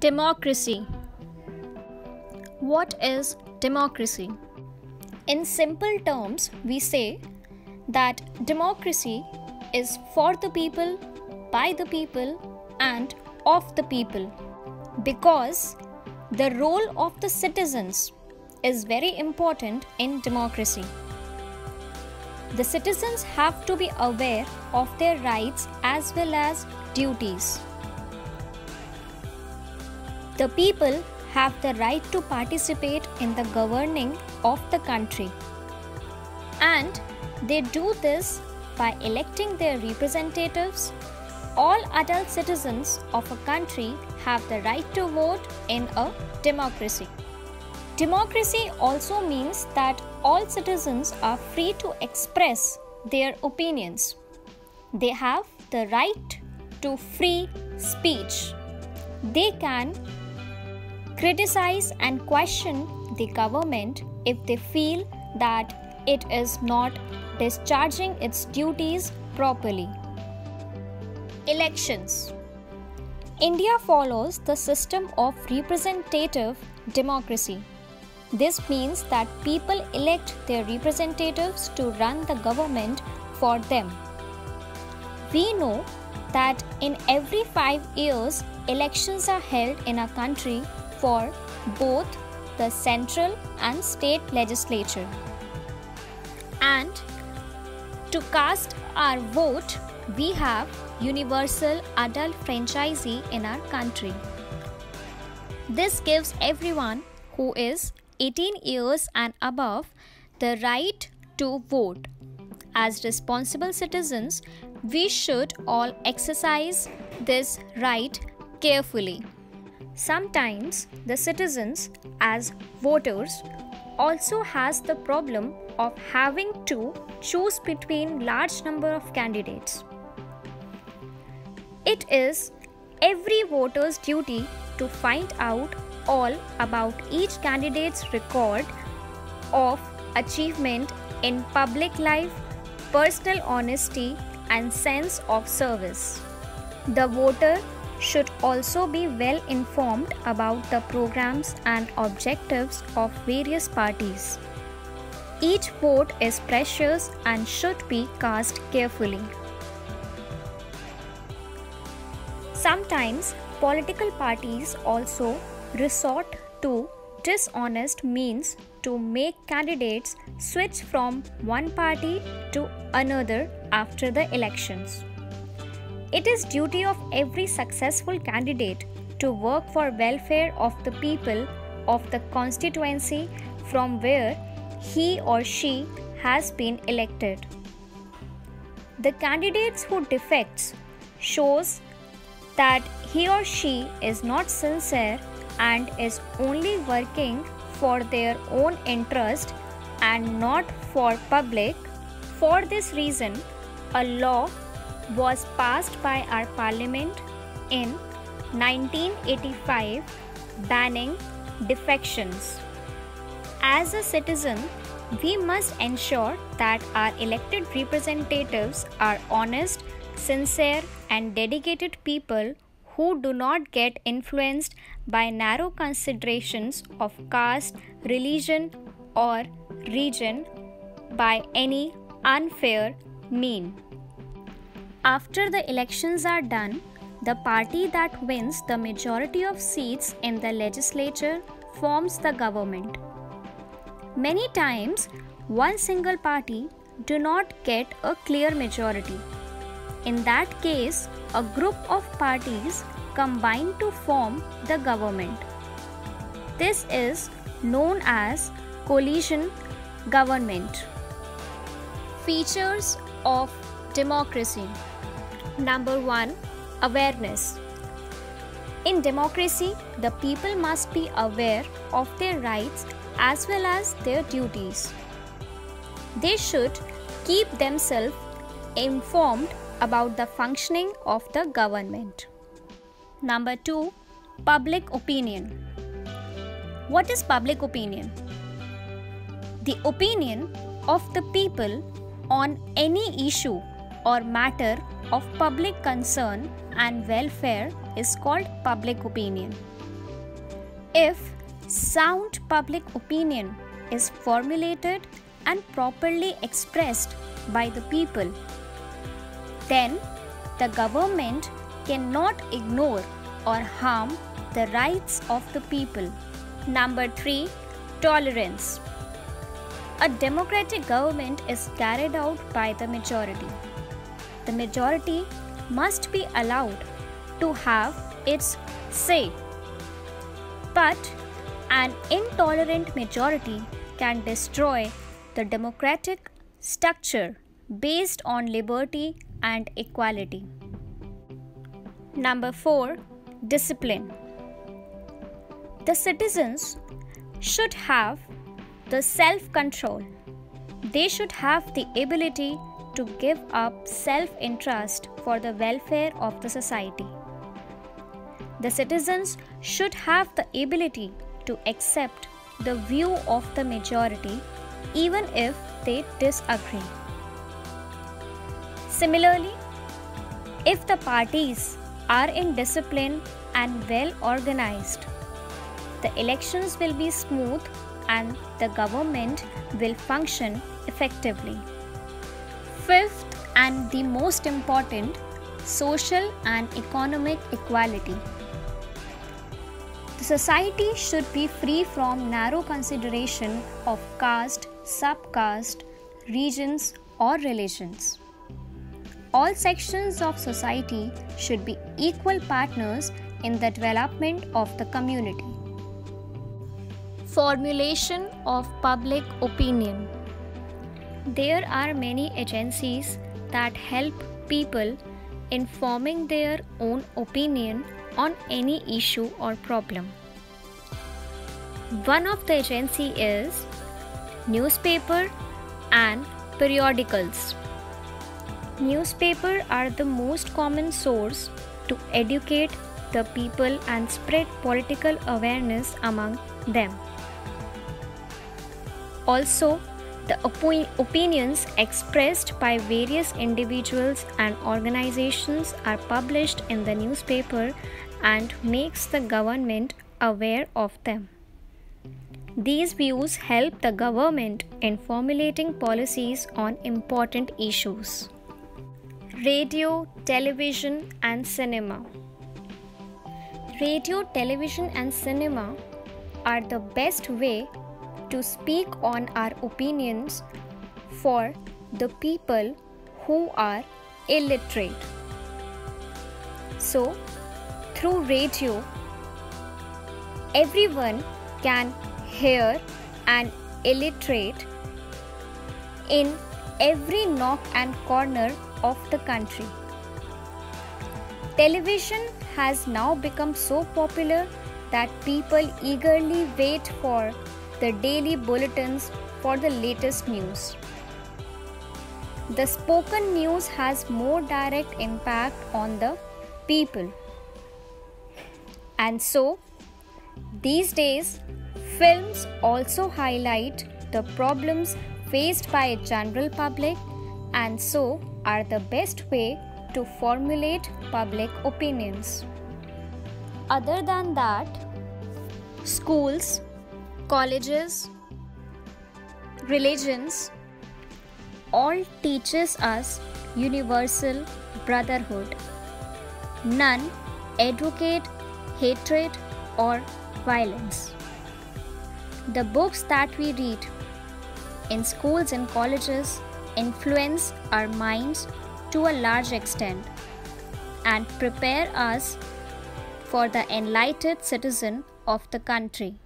Democracy. What is democracy? In simple terms, we say that democracy is for the people, by the people, and of the people, because the role of the citizens is very important in democracy. The citizens have to be aware of their rights as well as duties. The people have the right to participate in the governing of the country, and they do this by electing their representatives. All adult citizens of a country have the right to vote in a democracy. Democracy also means that all citizens are free to express their opinions. They have the right to free speech. They can criticize and question the government if they feel that it is not discharging its duties properly. Elections. India follows the system of representative democracy. This means that people elect their representatives to run the government for them. We know that in every 5 years, elections are held in a country for both the central and state legislature. And to cast our vote, we have universal adult franchise in our country. This gives everyone who is 18 years and above the right to vote. As responsible citizens, we should all exercise this right carefully. Sometimes the citizens as voters also has the problem of having to choose between large number of candidates. It is every voter's duty to find out all about each candidate's record of achievement in public life, personal honesty, and sense of service. The voter should also be well informed about the programs and objectives of various parties. Each vote is precious and should be cast carefully. Sometimes political parties also resort to dishonest means to make candidates switch from one party to another after the elections. It is duty of every successful candidate to work for welfare of the people of the constituency from where he or she has been elected. The candidates who defects shows that he or she is not sincere and is only working for their own interest and not for public. For this reason, a law was passed by our parliament in 1985 banning defections. As a citizen, we must ensure that our elected representatives are honest, sincere, and dedicated people who do not get influenced by narrow considerations of caste, religion, or region by any unfair mean. After the elections are done, the party that wins the majority of seats in the legislature forms the government. Many times, one single party do not get a clear majority. In that case, a group of parties combine to form the government. This is known as coalition government. Features of democracy. Number 1. Awareness. In democracy, the people must be aware of their rights as well as their duties. They should keep themselves informed about the functioning of the government. Number 2. Public opinion. What is public opinion? The opinion of the people on any issue or matter of public concern and welfare is called public opinion. If sound public opinion is formulated and properly expressed by the people, then the government cannot ignore or harm the rights of the people. Number 3. Tolerance. A democratic government is carried out by the majority. The majority must be allowed to have its say. But an intolerant majority can destroy the democratic structure based on liberty and equality. Number 4. Discipline. The citizens should have the self-control. They should have the ability to give up self-interest for the welfare of the society. The citizens should have the ability to accept the view of the majority even if they disagree. Similarly, if the parties are in discipline and well organized, the elections will be smooth and the government will function effectively. Fifth and the most important, social and economic equality. The society should be free from narrow consideration of caste, subcaste, regions or religions. All sections of society should be equal partners in the development of the community. Formulation of public opinion. There are many agencies that help people in forming their own opinion on any issue or problem. One of the agency is newspaper and periodicals. Newspaper are the most common source to educate the people and spread political awareness among them. Also, the opinions expressed by various individuals and organizations are published in the newspaper and makes the government aware of them. These views help the government in formulating policies on important issues. Radio, television and cinema. Radio, television and cinema are the best way to speak on our opinions for the people who are illiterate. So, through radio, everyone can hear an illiterate in every nook and corner of the country. Television has now become so popular that people eagerly wait for the daily bulletins for the latest news. The spoken news has more direct impact on the people. And so, these days, films also highlight the problems faced by a general public and so are the best way to formulate public opinions. Other than that, schools, colleges, religions all teaches us universal brotherhood. None advocate hatred or violence. The books that we read in schools and colleges influence our minds to a large extent and prepare us for the enlightened citizen of the country.